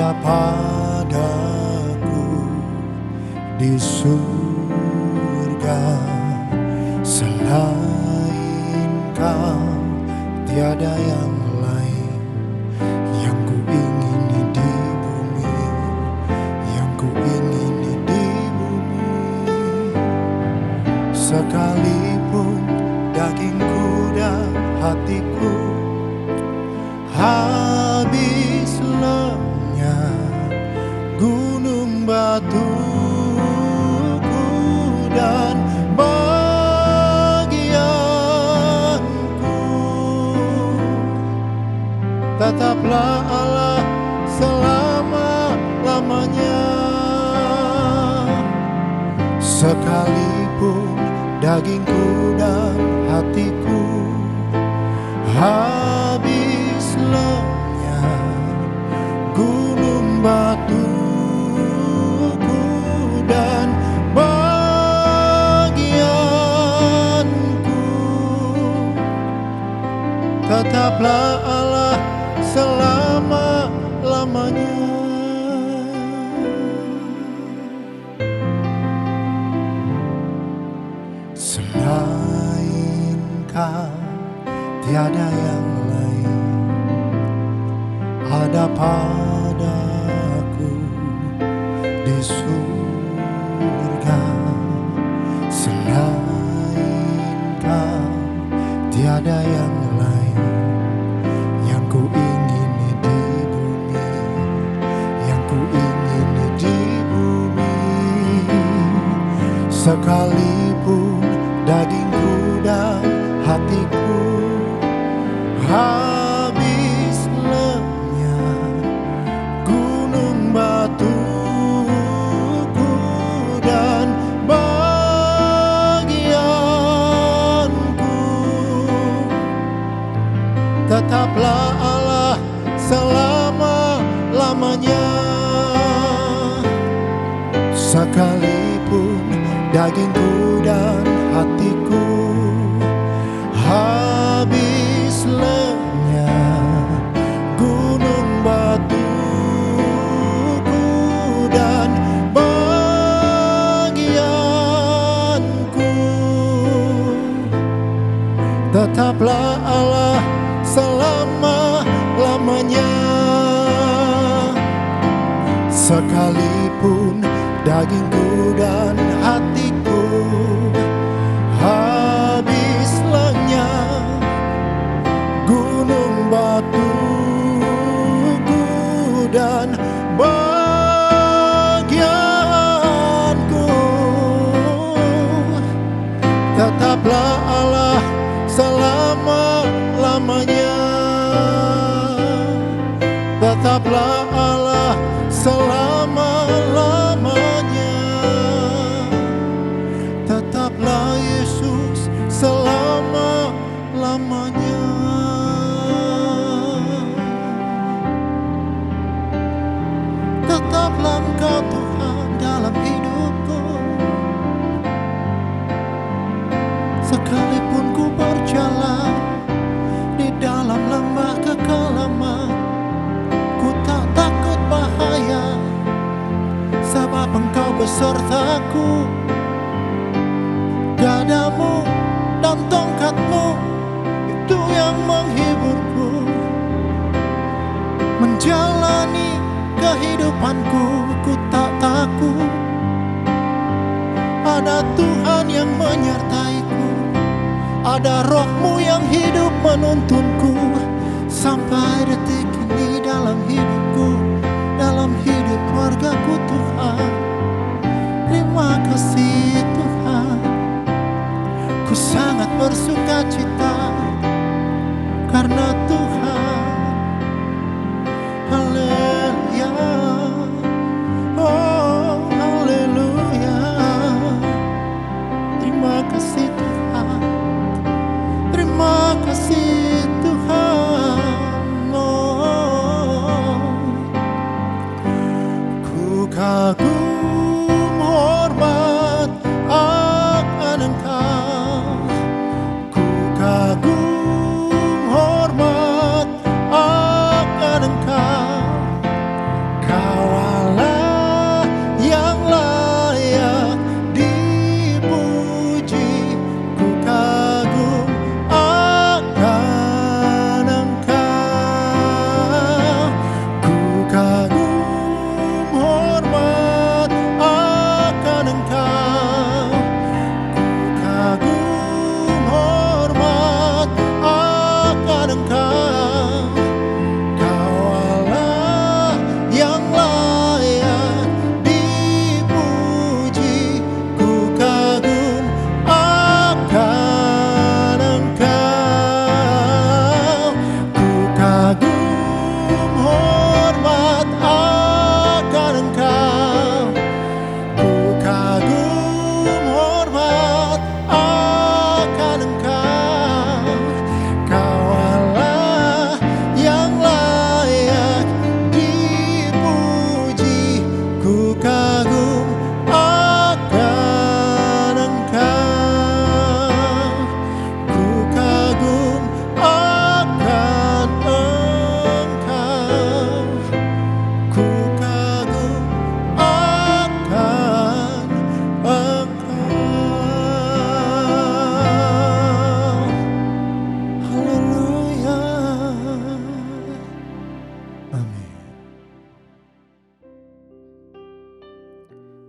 ada padaku di surga. Selain Kau tiada yang lain yang ku ingini di bumi, yang ku ingini di bumi. Sekalipun dagingku dan hatiku habis lenyap, gunung batuku dan bagianku, tetaplah Allah selama-lamanya. Sekalipun dagingku dan hatiku habis lenyap, gunung batuku dan bagianku, tetaplah Allah selama-lamanya. Selain Kau tiada yang lain ada padaku di surga. Selain Kau tiada yang lain yang ku ingini di bumi, yang ku ingini di bumi. Sekalipun dagingku dan hatiku habis lenyap, gunung batuku dan bagianku, tetaplah Allah selama-lamanya. Sekalipun dagingku dan hatiku habis lenyap, gunung batuku dan bagianku, tetaplah Allah selama-lamanya. Sekalipun dagingku dan hatiku habis lenyap, gunung batuku dan bagianku, tetaplah Allah selama-lamanya. Tetaplah Allah selama-lamanya. Tetaplah Yesus selama-lamanya. Tetaplah Engkau Tuhan dalam hidupku. Sekalipun ku berjalan di dalam lembah kekelaman, ku tak takut bahaya, sebab Engkau besertaku. Gadamu dan tongkatmu itu yang menghiburku. Menjalani kehidupanku, ku tak takut. Ada Tuhan yang menyertaiku, ada Roh-Mu yang hidup menuntunku. Sampai detik ini dalam hidupku, dalam hidup keluargaku Tuhan. Terima kasih Tuhan, ku sangat bersuka cita karena Tuhan. Haleluya, oh haleluya. Terima kasih Tuhan, terima kasih Tuhan. Oh, ku kagum hormat akan Engkau, ku kagum hormat akan Engkau.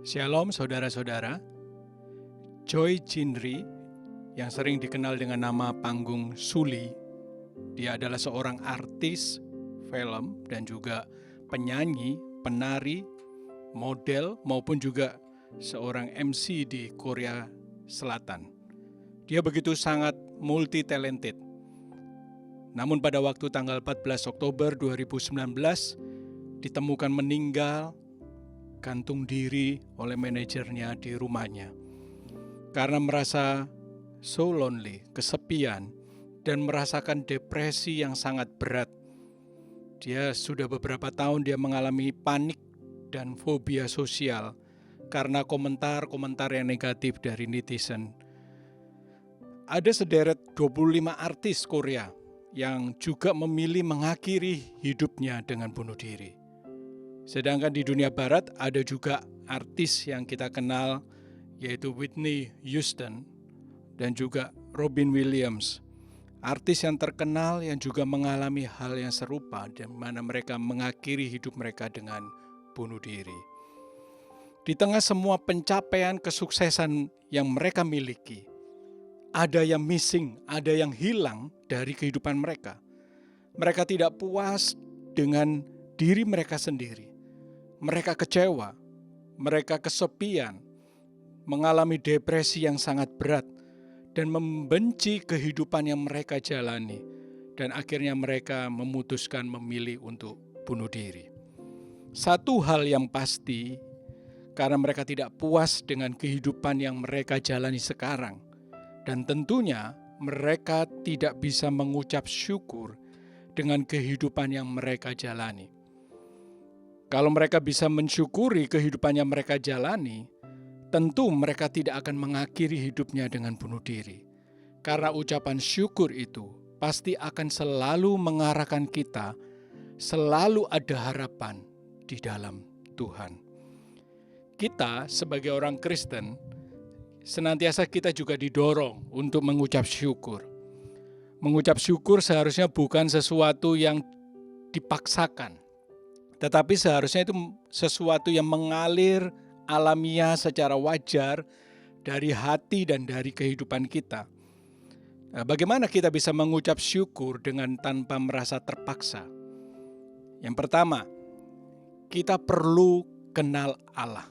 Shalom saudara-saudara. Choi Jin-ri yang sering dikenal dengan nama panggung Suli, dia adalah seorang artis film dan juga penyanyi, penari, model maupun juga seorang MC di Korea Selatan. Dia begitu sangat multi talented. Namun pada waktu tanggal 14 Oktober 2019 ditemukan meninggal gantung diri oleh manajernya di rumahnya. Karena merasa so lonely, kesepian, dan merasakan depresi yang sangat berat. Dia sudah beberapa tahun dia mengalami panik dan fobia sosial karena komentar-komentar yang negatif dari netizen. Ada sederet 25 artis Korea yang juga memilih mengakhiri hidupnya dengan bunuh diri. Sedangkan di dunia barat ada juga artis yang kita kenal yaitu Whitney Houston dan juga Robin Williams. Artis yang terkenal yang juga mengalami hal yang serupa di mana mereka mengakhiri hidup mereka dengan bunuh diri. Di tengah semua pencapaian kesuksesan yang mereka miliki, ada yang missing, ada yang hilang dari kehidupan mereka. Mereka tidak puas dengan diri mereka sendiri. Mereka kecewa, mereka kesepian, mengalami depresi yang sangat berat, dan membenci kehidupan yang mereka jalani. Dan akhirnya mereka memutuskan memilih untuk bunuh diri. Satu hal yang pasti, karena mereka tidak puas dengan kehidupan yang mereka jalani sekarang. Dan tentunya mereka tidak bisa mengucap syukur dengan kehidupan yang mereka jalani. Kalau mereka bisa mensyukuri kehidupan yang mereka jalani, tentu mereka tidak akan mengakhiri hidupnya dengan bunuh diri. Karena ucapan syukur itu pasti akan selalu mengarahkan kita, selalu ada harapan di dalam Tuhan. Kita sebagai orang Kristen, senantiasa kita juga didorong untuk mengucap syukur. Mengucap syukur seharusnya bukan sesuatu yang dipaksakan, tetapi seharusnya itu sesuatu yang mengalir alamiah secara wajar dari hati dan dari kehidupan kita. Nah, bagaimana kita bisa mengucap syukur dengan tanpa merasa terpaksa? Yang pertama, kita perlu kenal Allah.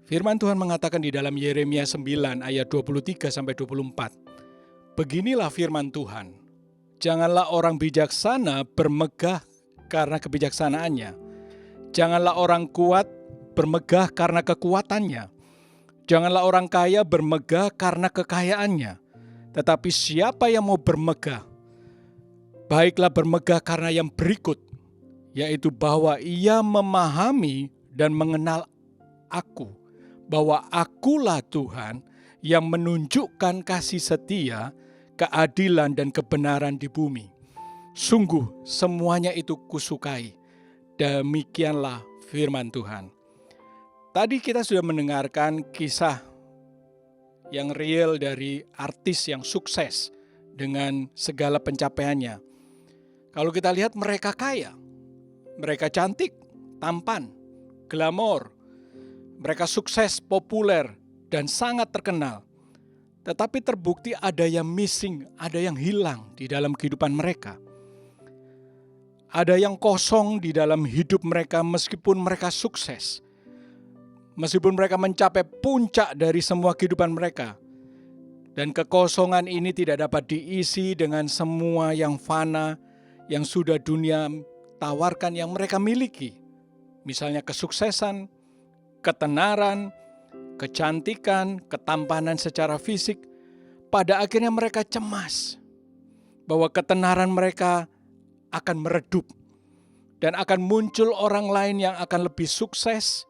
Firman Tuhan mengatakan di dalam Yeremia 9 ayat 23-24. Beginilah firman Tuhan, janganlah orang bijaksana bermegah karena kebijaksanaannya. Janganlah orang kuat bermegah karena kekuatannya. Janganlah orang kaya bermegah karena kekayaannya. Tetapi siapa yang mau bermegah, baiklah bermegah karena yang berikut, yaitu bahwa ia memahami dan mengenal aku, bahwa akulah Tuhan yang menunjukkan kasih setia, keadilan dan kebenaran di bumi. Sungguh semuanya itu kusukai. Demikianlah firman Tuhan. Tadi kita sudah mendengarkan kisah yang real dari artis yang sukses dengan segala pencapaiannya. Kalau kita lihat mereka kaya, mereka cantik, tampan, glamor, mereka sukses, populer, dan sangat terkenal. Tetapi terbukti ada yang missing, ada yang hilang di dalam kehidupan mereka. Ada yang kosong di dalam hidup mereka meskipun mereka sukses. Meskipun mereka mencapai puncak dari semua kehidupan mereka. Dan kekosongan ini tidak dapat diisi dengan semua yang fana, yang sudah dunia tawarkan yang mereka miliki. Misalnya kesuksesan, ketenaran, kecantikan, ketampanan secara fisik. Pada akhirnya mereka cemas bahwa ketenaran mereka akan meredup dan akan muncul orang lain yang akan lebih sukses,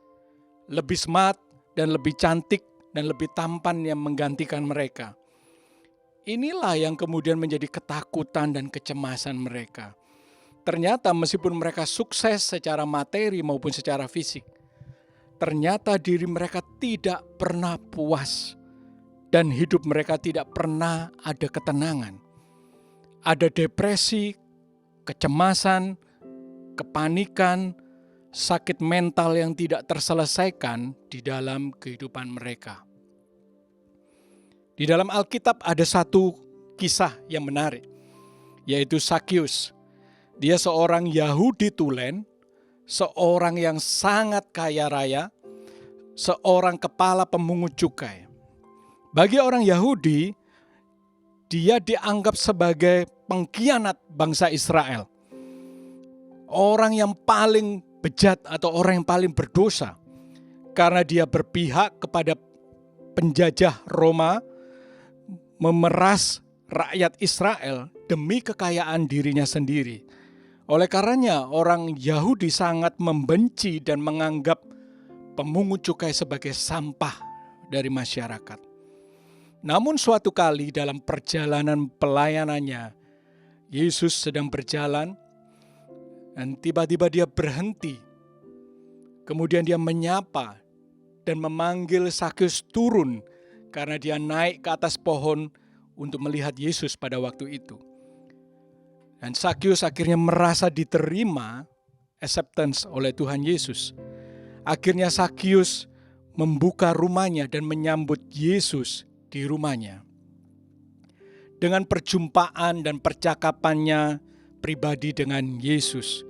lebih smart dan lebih cantik dan lebih tampan yang menggantikan mereka. Inilah yang kemudian menjadi ketakutan dan kecemasan mereka. Ternyata meskipun mereka sukses secara materi maupun secara fisik, ternyata diri mereka tidak pernah puas dan hidup mereka tidak pernah ada ketenangan. Ada depresi, kecemasan, kepanikan, sakit mental yang tidak terselesaikan di dalam kehidupan mereka. Di dalam Alkitab ada satu kisah yang menarik, yaitu Sakyus. Dia seorang Yahudi tulen, seorang yang sangat kaya raya, seorang kepala pemungut cukai. Bagi orang Yahudi, dia dianggap sebagai pengkhianat bangsa Israel. Orang yang paling bejat atau orang yang paling berdosa, karena dia berpihak kepada penjajah Roma, memeras rakyat Israel demi kekayaan dirinya sendiri. Oleh karenanya orang Yahudi sangat membenci dan menganggap pemungut cukai sebagai sampah dari masyarakat. Namun suatu kali dalam perjalanan pelayanannya, Yesus sedang berjalan dan tiba-tiba dia berhenti. Kemudian dia menyapa dan memanggil Sakyus turun karena dia naik ke atas pohon untuk melihat Yesus pada waktu itu. Dan Sakyus akhirnya merasa diterima, acceptance oleh Tuhan Yesus. Akhirnya Sakyus membuka rumahnya dan menyambut Yesus di rumahnya. Dengan perjumpaan dan percakapannya pribadi dengan Yesus,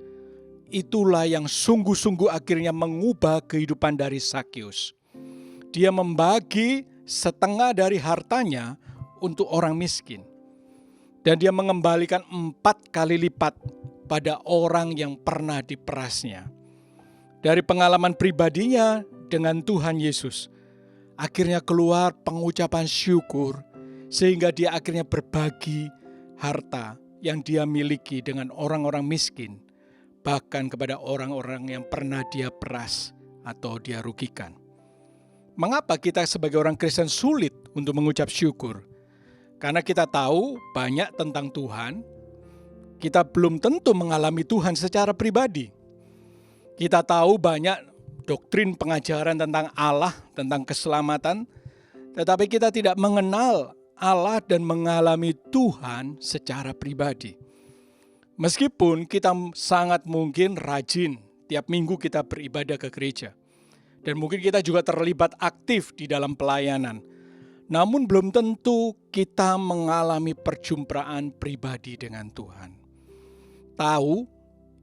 itulah yang sungguh-sungguh akhirnya mengubah kehidupan dari Sakyus. Dia membagi setengah dari hartanya untuk orang miskin. Dan dia mengembalikan 4 kali lipat pada orang yang pernah diperasnya. Dari pengalaman pribadinya dengan Tuhan Yesus, akhirnya keluar pengucapan syukur, sehingga dia akhirnya berbagi harta yang dia miliki dengan orang-orang miskin, bahkan kepada orang-orang yang pernah dia peras atau dia rugikan. Mengapa kita sebagai orang Kristen sulit untuk mengucap syukur? Karena kita tahu banyak tentang Tuhan, kita belum tentu mengalami Tuhan secara pribadi. Kita tahu banyak doktrin pengajaran tentang Allah, tentang keselamatan, tetapi kita tidak mengenal Allah dan mengalami Tuhan secara pribadi. Meskipun kita sangat mungkin rajin, tiap minggu kita beribadah ke gereja. Dan mungkin kita juga terlibat aktif di dalam pelayanan. Namun belum tentu kita mengalami perjumpaan pribadi dengan Tuhan. Tahu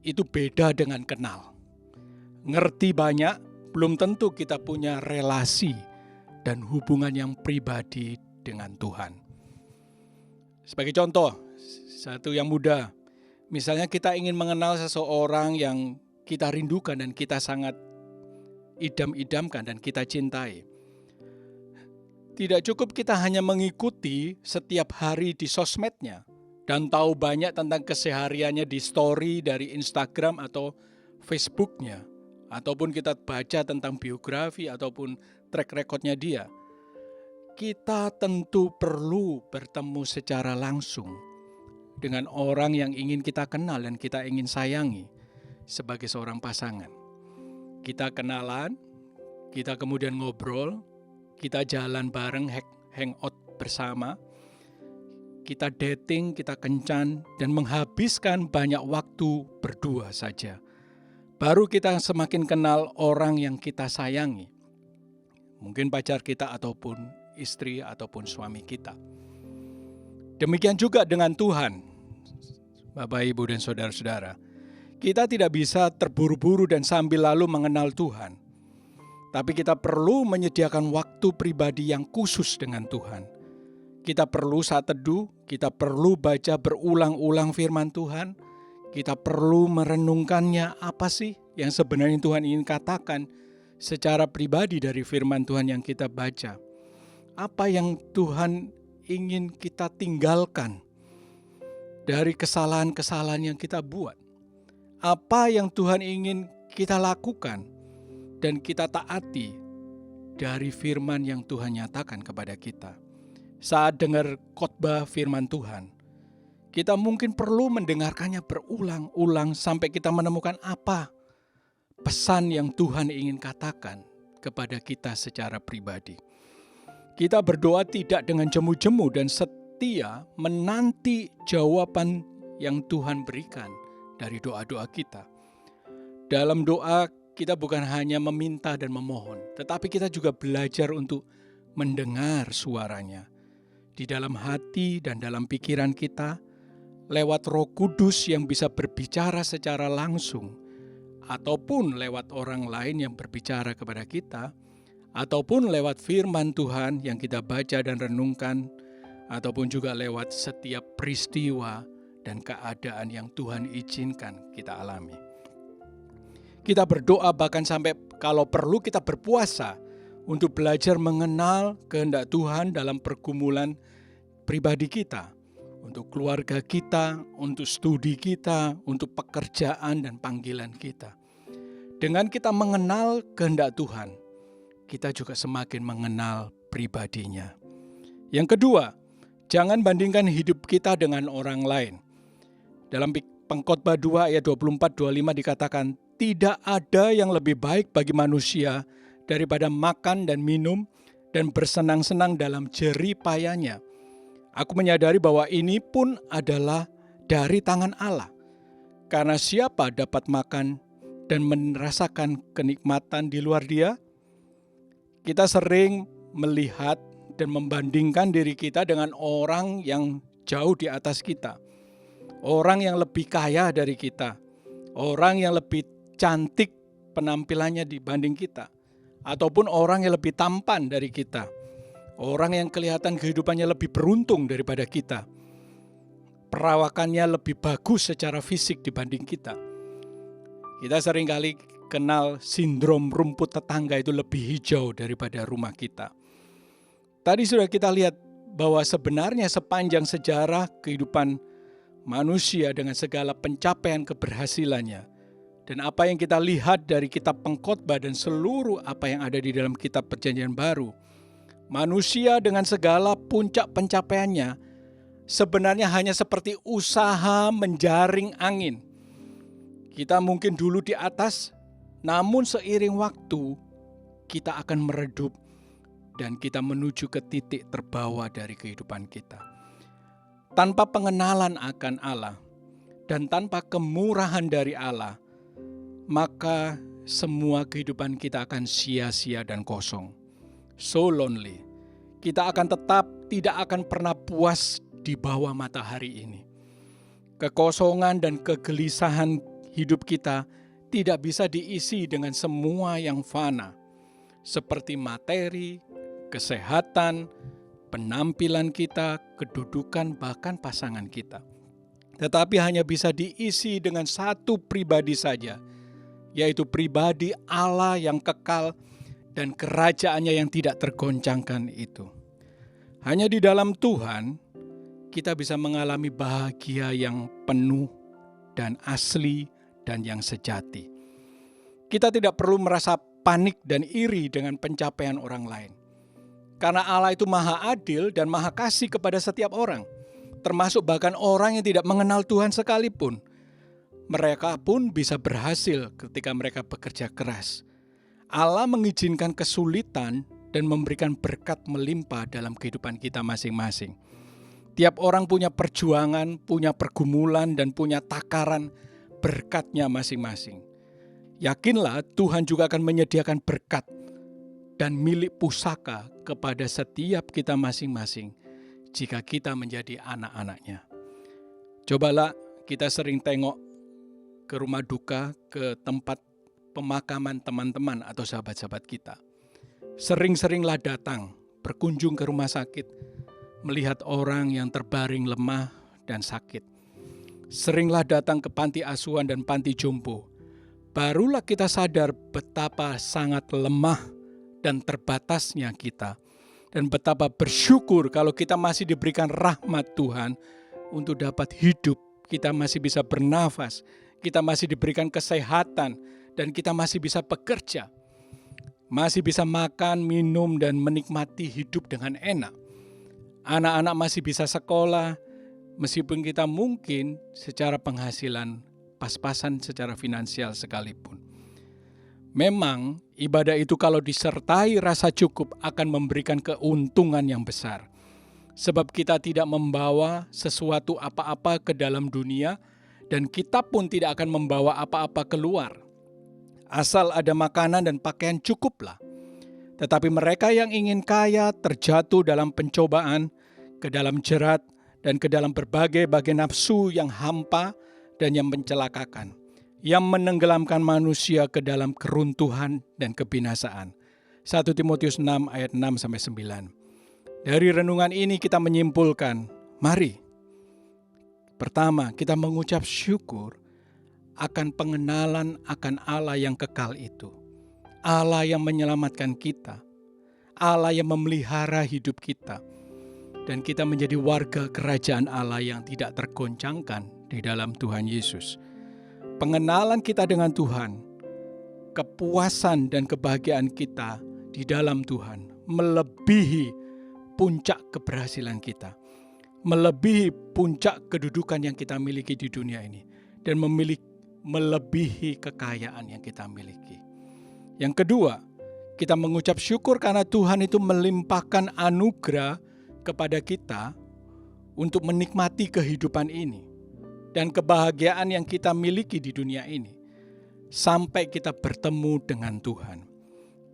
itu beda dengan kenal. Ngerti banyak, belum tentu kita punya relasi dan hubungan yang pribadi dengan Tuhan. Sebagai contoh, satu yang mudah, misalnya kita ingin mengenal seseorang yang kita rindukan dan kita sangat idam-idamkan dan kita cintai. Tidak cukup kita hanya mengikuti setiap hari di sosmednya dan tahu banyak tentang kesehariannya di story dari Instagram atau Facebooknya, ataupun kita baca tentang biografi ataupun track recordnya dia. Kita tentu perlu bertemu secara langsung dengan orang yang ingin kita kenal dan kita ingin sayangi sebagai seorang pasangan. Kita kenalan, kita kemudian ngobrol, kita jalan bareng, hangout bersama, kita dating, kita kencan, dan menghabiskan banyak waktu berdua saja. Baru kita semakin kenal orang yang kita sayangi. Mungkin pacar kita ataupun istri ataupun suami kita. Demikian juga dengan Tuhan. Bapak, Ibu, dan saudara-saudara. Kita tidak bisa terburu-buru dan sambil lalu mengenal Tuhan. Tapi kita perlu menyediakan waktu pribadi yang khusus dengan Tuhan. Kita perlu saat teduh, kita perlu baca berulang-ulang firman Tuhan. Kita perlu merenungkannya, apa sih yang sebenarnya Tuhan ingin katakan secara pribadi dari firman Tuhan yang kita baca. Apa yang Tuhan ingin kita tinggalkan dari kesalahan-kesalahan yang kita buat. Apa yang Tuhan ingin kita lakukan dan kita taati dari firman yang Tuhan nyatakan kepada kita. Saat dengar khotbah firman Tuhan, kita mungkin perlu mendengarkannya berulang-ulang sampai kita menemukan apa pesan yang Tuhan ingin katakan kepada kita secara pribadi. Kita berdoa tidak dengan jemu-jemu dan setia menanti jawaban yang Tuhan berikan dari doa-doa kita. Dalam doa kita bukan hanya meminta dan memohon, tetapi kita juga belajar untuk mendengar suaranya. Di dalam hati dan dalam pikiran kita, lewat Roh Kudus yang bisa berbicara secara langsung, ataupun lewat orang lain yang berbicara kepada kita, ataupun lewat firman Tuhan yang kita baca dan renungkan, ataupun juga lewat setiap peristiwa dan keadaan yang Tuhan izinkan kita alami. Kita berdoa bahkan sampai kalau perlu kita berpuasa untuk belajar mengenal kehendak Tuhan dalam pergumulan pribadi kita, untuk keluarga kita, untuk studi kita, untuk pekerjaan dan panggilan kita. Dengan kita mengenal kehendak Tuhan, kita juga semakin mengenal pribadinya. Yang kedua, jangan bandingkan hidup kita dengan orang lain. Dalam Pengkhotbah 2 ayat 24-25 dikatakan, tidak ada yang lebih baik bagi manusia daripada makan dan minum dan bersenang-senang dalam jerih payahnya. Aku menyadari bahwa ini pun adalah dari tangan Allah. Karena siapa dapat makan dan merasakan kenikmatan di luar Dia? Kita sering melihat dan membandingkan diri kita dengan orang yang jauh di atas kita. Orang yang lebih kaya dari kita. Orang yang lebih cantik penampilannya dibanding kita. Ataupun orang yang lebih tampan dari kita. Orang yang kelihatan kehidupannya lebih beruntung daripada kita. Perawakannya lebih bagus secara fisik dibanding kita. Kita seringkali kenal sindrom rumput tetangga itu lebih hijau daripada rumah kita. Tadi sudah kita lihat bahwa sebenarnya sepanjang sejarah kehidupan manusia dengan segala pencapaian keberhasilannya, dan apa yang kita lihat dari kitab Pengkhotbah dan seluruh apa yang ada di dalam kitab Perjanjian Baru, manusia dengan segala puncak pencapaiannya sebenarnya hanya seperti usaha menjaring angin. Kita mungkin dulu di atas, namun seiring waktu kita akan meredup dan kita menuju ke titik terbawah dari kehidupan kita. Tanpa pengenalan akan Allah dan tanpa kemurahan dari Allah, maka semua kehidupan kita akan sia-sia dan kosong. So lonely. Kita akan tetap tidak akan pernah puas di bawah matahari ini. Kekosongan dan kegelisahan hidup kita tidak bisa diisi dengan semua yang fana, seperti materi, kesehatan, penampilan kita, kedudukan, bahkan pasangan kita. Tetapi hanya bisa diisi dengan satu pribadi saja, yaitu pribadi Allah yang kekal dan kerajaannya yang tidak tergoncangkan itu. Hanya di dalam Tuhan, kita bisa mengalami bahagia yang penuh dan asli dan yang sejati. Kita tidak perlu merasa panik dan iri dengan pencapaian orang lain. Karena Allah itu maha adil dan maha kasih kepada setiap orang, termasuk bahkan orang yang tidak mengenal Tuhan sekalipun. Mereka pun bisa berhasil ketika mereka bekerja keras. Allah mengizinkan kesulitan dan memberikan berkat melimpah dalam kehidupan kita masing-masing. Tiap orang punya perjuangan, punya pergumulan, dan punya takaran berkatnya masing-masing. Yakinlah Tuhan juga akan menyediakan berkat dan milik pusaka kepada setiap kita masing-masing jika kita menjadi anak-anaknya. Cobalah kita sering tengok ke rumah duka, ke tempat pemakaman teman-teman atau sahabat-sahabat kita. Sering-seringlah datang, berkunjung ke rumah sakit, melihat orang yang terbaring lemah dan sakit. Seringlah datang ke panti asuhan dan panti jompo. Barulah kita sadar betapa sangat lemah dan terbatasnya kita. Dan betapa bersyukur kalau kita masih diberikan rahmat Tuhan untuk dapat hidup. Kita masih bisa bernafas, kita masih diberikan kesehatan, dan kita masih bisa bekerja. Masih bisa makan, minum, dan menikmati hidup dengan enak. Anak-anak masih bisa sekolah, meskipun kita mungkin secara penghasilan pas-pasan secara finansial sekalipun. Memang ibadah itu kalau disertai rasa cukup akan memberikan keuntungan yang besar. Sebab kita tidak membawa sesuatu apa-apa ke dalam dunia dan kita pun tidak akan membawa apa-apa keluar. Asal ada makanan dan pakaian cukuplah. Tetapi mereka yang ingin kaya terjatuh dalam pencobaan, ke dalam jerat, dan ke dalam berbagai-bagai nafsu yang hampa dan yang mencelakakan, yang menenggelamkan manusia ke dalam keruntuhan dan kebinasaan. 1 Timotius 6 ayat 6-9. Dari renungan ini kita menyimpulkan, mari, pertama kita mengucap syukur akan pengenalan akan Allah yang kekal itu. Allah yang menyelamatkan kita, Allah yang memelihara hidup kita, dan kita menjadi warga kerajaan Allah yang tidak tergoncangkan di dalam Tuhan Yesus. Pengenalan kita dengan Tuhan, kepuasan dan kebahagiaan kita di dalam Tuhan melebihi puncak keberhasilan kita, melebihi puncak kedudukan yang kita miliki di dunia ini, dan melebihi kekayaan yang kita miliki. Yang kedua, kita mengucap syukur karena Tuhan itu melimpahkan anugerah kepada kita untuk menikmati kehidupan ini dan kebahagiaan yang kita miliki di dunia ini sampai kita bertemu dengan Tuhan.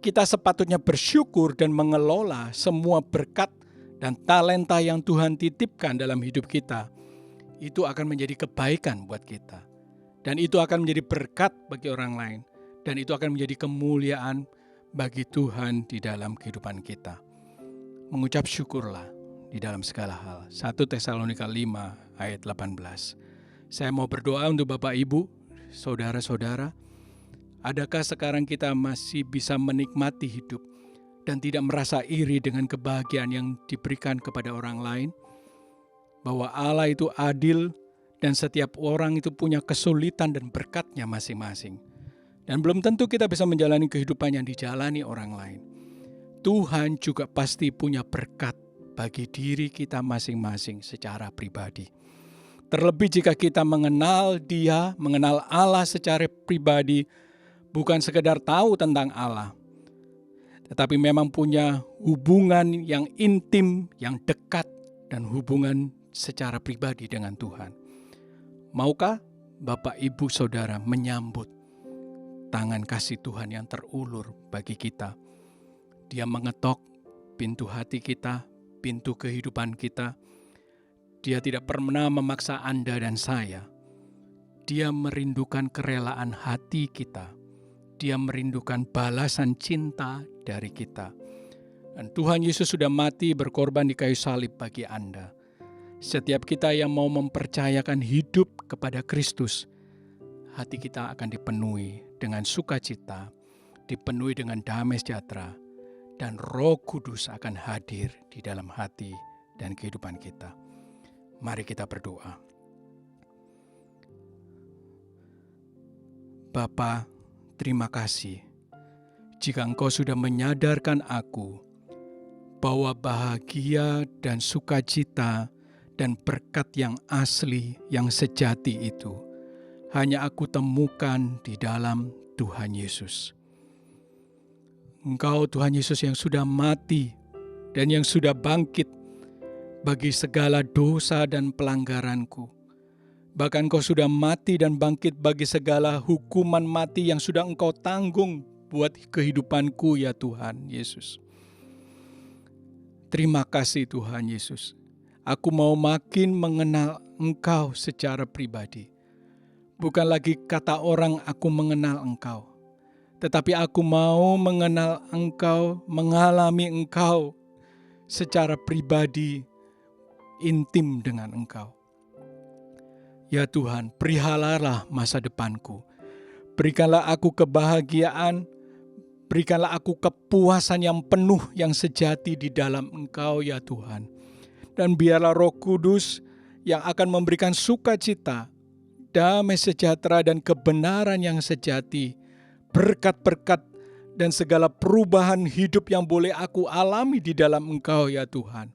Kita sepatutnya bersyukur dan mengelola semua berkat dan talenta yang Tuhan titipkan dalam hidup kita. Itu akan menjadi kebaikan buat kita, dan itu akan menjadi berkat bagi orang lain, dan itu akan menjadi kemuliaan bagi Tuhan di dalam kehidupan kita. Mengucap syukurlah di dalam segala hal. 1 Tesalonika 5 ayat 18. Saya mau berdoa untuk Bapak Ibu, saudara-saudara. Adakah sekarang kita masih bisa menikmati hidup dan tidak merasa iri dengan kebahagiaan yang diberikan kepada orang lain? Bahwa Allah itu adil dan setiap orang itu punya kesulitan dan berkatnya masing-masing. Dan belum tentu kita bisa menjalani kehidupan yang dijalani orang lain. Tuhan juga pasti punya berkat bagi diri kita masing-masing secara pribadi. Terlebih jika kita mengenal Dia, mengenal Allah secara pribadi, bukan sekedar tahu tentang Allah, tetapi memang punya hubungan yang intim, yang dekat, dan hubungan secara pribadi dengan Tuhan. Maukah Bapak, Ibu, Saudara menyambut tangan kasih Tuhan yang terulur bagi kita? Dia mengetok pintu hati kita, pintu kehidupan kita. Dia tidak pernah memaksa Anda dan saya. Dia merindukan kerelaan hati kita. Dia merindukan balasan cinta dari kita. Dan Tuhan Yesus sudah mati berkorban di kayu salib bagi Anda. Setiap kita yang mau mempercayakan hidup kepada Kristus, hati kita akan dipenuhi dengan sukacita, dipenuhi dengan damai sejahtera, dan Roh Kudus akan hadir di dalam hati dan kehidupan kita. Mari kita berdoa. Bapa, terima kasih jika Engkau sudah menyadarkan aku bahwa bahagia dan sukacita dan berkat yang asli, yang sejati itu hanya aku temukan di dalam Tuhan Yesus. Engkau Tuhan Yesus yang sudah mati dan yang sudah bangkit bagi segala dosa dan pelanggaranku. Bahkan Engkau sudah mati dan bangkit bagi segala hukuman mati yang sudah Engkau tanggung buat kehidupanku ya Tuhan Yesus. Terima kasih Tuhan Yesus. Aku mau makin mengenal Engkau secara pribadi. Bukan lagi kata orang aku mengenal Engkau, tetapi aku mau mengenal Engkau, mengalami Engkau secara pribadi, intim dengan Engkau. Ya Tuhan, perihalalah masa depanku. Berikanlah aku kebahagiaan, berikanlah aku kepuasan yang penuh, yang sejati di dalam Engkau ya Tuhan. Dan biarlah Roh Kudus yang akan memberikan sukacita, damai sejahtera dan kebenaran yang sejati, berkat-berkat dan segala perubahan hidup yang boleh aku alami di dalam Engkau ya Tuhan.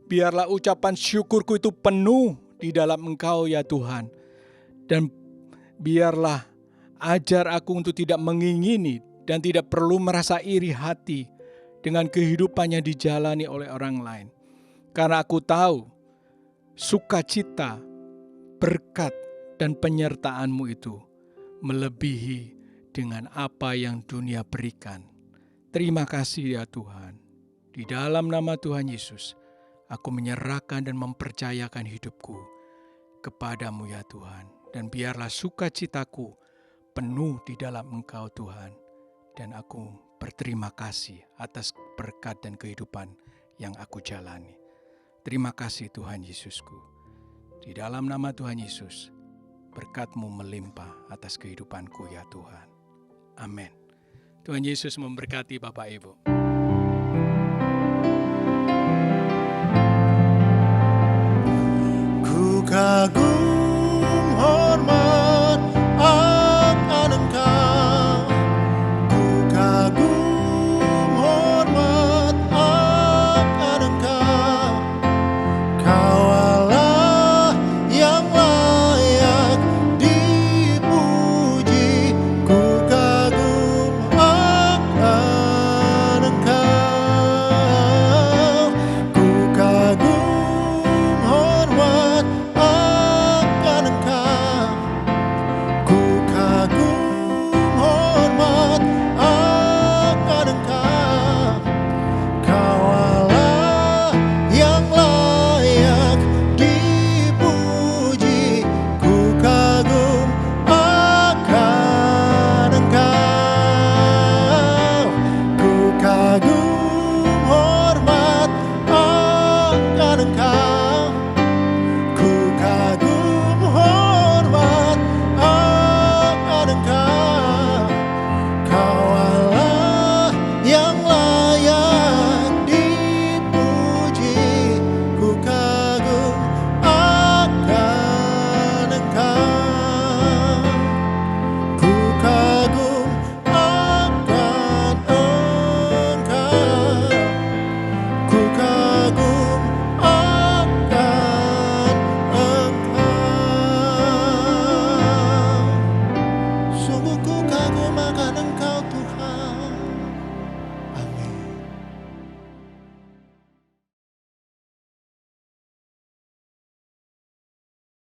Biarlah ucapan syukurku itu penuh di dalam Engkau ya Tuhan. Dan biarlah ajar aku untuk tidak mengingini dan tidak perlu merasa iri hati dengan kehidupan yang dijalani oleh orang lain. Karena aku tahu sukacita, berkat, dan penyertaan-Mu itu melebihi dengan apa yang dunia berikan. Terima kasih ya Tuhan. Di dalam nama Tuhan Yesus, aku menyerahkan dan mempercayakan hidupku kepadamu ya Tuhan. Dan biarlah sukacitaku penuh di dalam Engkau Tuhan. Dan aku berterima kasih atas berkat dan kehidupan yang aku jalani. Terima kasih Tuhan Yesusku. Di dalam nama Tuhan Yesus, berkat-Mu melimpah atas kehidupanku ya Tuhan. Amin. Tuhan Yesus memberkati Bapak Ibu.